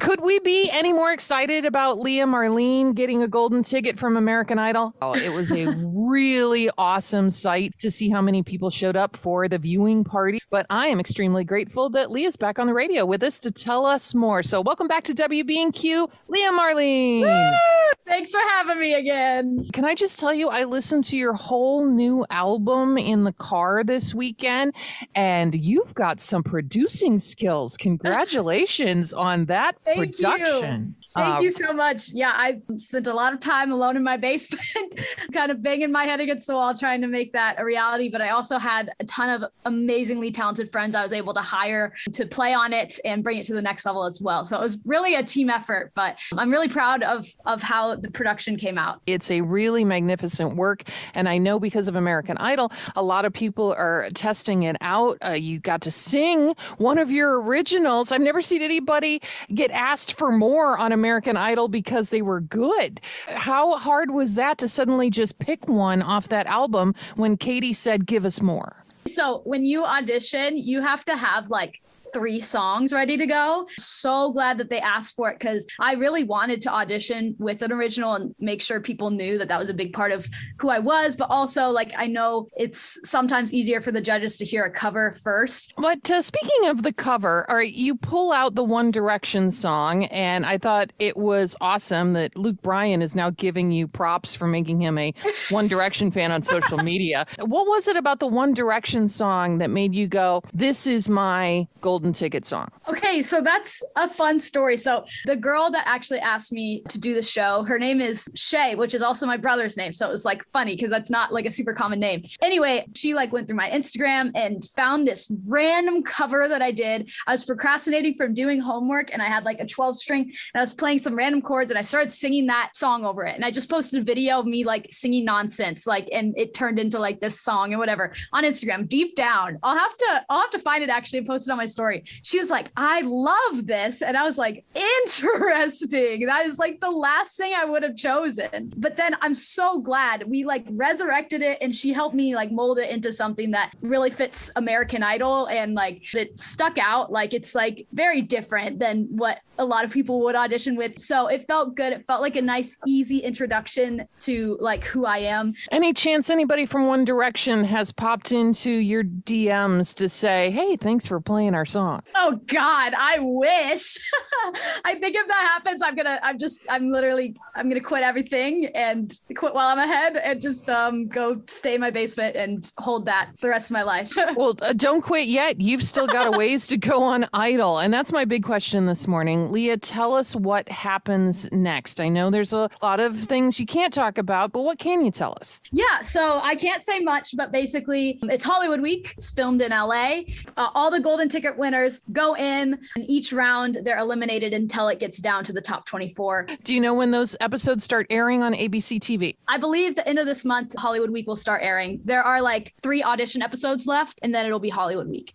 Could we be any more excited about Leah Marlene getting a golden ticket from American Idol? Oh, it was a really awesome sight to see how many people showed up for the viewing party. But I am extremely grateful that Leah's back on the radio with us to tell us more. So welcome back to WBNQ, Leah Marlene. Woo! Thanks for having me again. Can I just tell you, I listened to your whole new album in the car this weekend, and you've got some producing skills. Congratulations on that production. Thank you so much. Yeah, I spent a lot of time alone in my basement, kind of banging my head against the wall, trying to make that a reality. But I also had a ton of amazingly talented friends I was able to hire to play on it and bring it to the next level as well. So it was really a team effort, but I'm really proud of how the production came out. It's a really magnificent work. And I know because of American Idol, a lot of people are testing it out. You got to sing one of your originals. I've never seen anybody get asked for more on American Idol because they were good. How hard was that to suddenly just pick one off that album when Katie said, give us more? So when you audition, you have to have like 3 songs ready to go. So glad that they asked for it because I really wanted to audition with an original and make sure people knew that that was a big part of who I was. But also, like, I know it's sometimes easier for the judges to hear a cover first. But speaking of the cover, all right, you pull out the One Direction song, and I thought it was awesome that Luke Bryan is now giving you props for making him a One Direction fan on social media. What was it about the One Direction song that made you go, this is my golden ticket song? Okay, so that's a fun story. So the girl that actually asked me to do the show, her name is Shay, which is also my brother's name. So it was like funny because that's not like a super common name. Anyway, she like went through my Instagram and found this random cover that I did. I was procrastinating from doing homework and I had like a 12 string and I was playing some random chords and I started singing that song over it. And I just posted a video of me like singing nonsense, like, and it turned into like this song and whatever on Instagram. Deep down, I'll have to find it actually and post it on my story. She was like, I love this. And I was like, interesting. That is like the last thing I would have chosen. But then I'm so glad we like resurrected it and she helped me like mold it into something that really fits American Idol. And like it stuck out. Like it's like very different than what a lot of people would audition with. So it felt good. It felt like a nice, easy introduction to like who I am. Any chance anybody from One Direction has popped into your DMs to say, hey, thanks for playing our song? Oh God, I wish. I think if that happens, I'm gonna quit everything and quit while I'm ahead and just go stay in my basement and hold that the rest of my life. Well, don't quit yet. You've still got a ways to go on Idol. And that's my big question this morning. Leah, tell us what happens next. I know there's a lot of things you can't talk about, but what can you tell us? Yeah, so I can't say much, but basically it's Hollywood Week. It's filmed in LA. All the golden ticket winners go in, and each round they're eliminated until it gets down to the top 24. Do you know when those episodes start airing on ABC TV? I believe the end of this month, Hollywood Week will start airing. There are like 3 audition episodes left, and then it'll be Hollywood Week.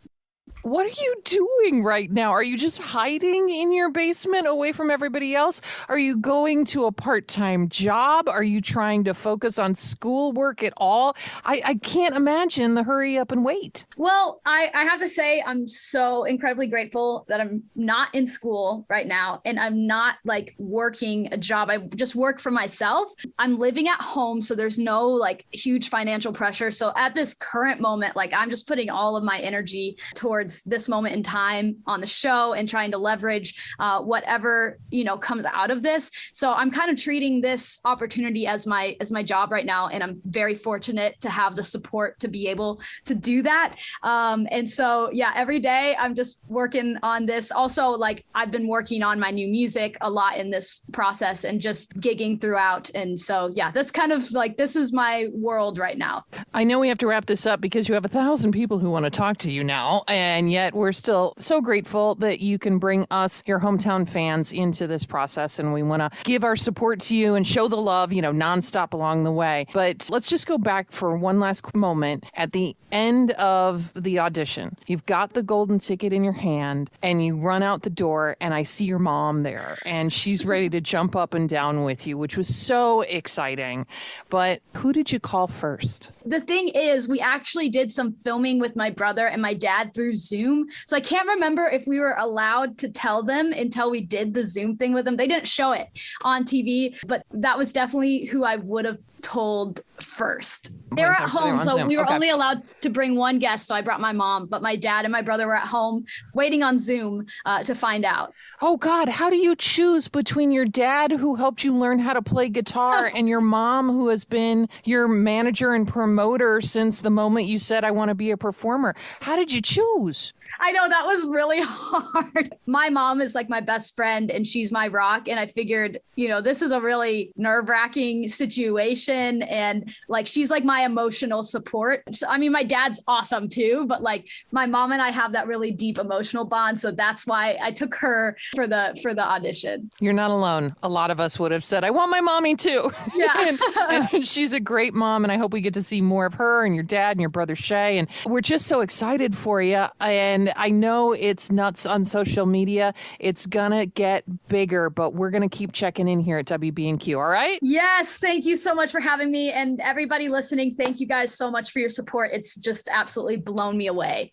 What are you doing right now? Are you just hiding in your basement away from everybody else? Are you going to a part-time job? Are you trying to focus on schoolwork at all? I can't imagine the hurry up and wait. Well, I have to say I'm so incredibly grateful that I'm not in school right now and I'm not like working a job. I just work for myself. I'm living at home, so there's no like huge financial pressure. So at this current moment, like I'm just putting all of my energy towards this moment in time on the show and trying to leverage whatever, comes out of this. So I'm kind of treating this opportunity as my job right now. And I'm very fortunate to have the support to be able to do that. And so, yeah, every day I'm just working on this. Also, like I've been working on my new music a lot in this process and just gigging throughout. And so, yeah, that's kind of like, this is my world right now. I know we have to wrap this up because you have 1,000 people who want to talk to you now. And yet we're still so grateful that you can bring us, your hometown fans, into this process. And we want to give our support to you and show the love, nonstop along the way. But let's just go back for one last moment. At the end of the audition, you've got the golden ticket in your hand and you run out the door and I see your mom there and she's ready to jump up and down with you, which was so exciting. But who did you call first? The thing is, we actually did some filming with my brother and my dad through Zoom. So I can't remember if we were allowed to tell them until we did the Zoom thing with them. They didn't show it on TV, but that was definitely who I would have told first. They were at home, so we were only allowed to bring one guest. So I brought my mom, but my dad and my brother were at home waiting on Zoom to find out. Oh God, how do you choose between your dad who helped you learn how to play guitar and your mom who has been your manager and promoter since the moment you said, I want to be a performer? How did you choose? I know that was really hard. My mom is like my best friend and she's my rock. And I figured, this is a really nerve-wracking situation. And like, she's like my emotional support. So, I mean, my dad's awesome too, but like my mom and I have that really deep emotional bond. So that's why I took her for the audition. You're not alone. A lot of us would have said, I want my mommy too. Yeah. and she's a great mom. And I hope we get to see more of her and your dad and your brother Shay. And we're just so excited for you. And I know it's nuts on social media. It's going to get bigger, but we're going to keep checking in here at WBNQ. All right? Yes. Thank you so much for having me. And everybody listening, thank you guys so much for your support. It's just absolutely blown me away.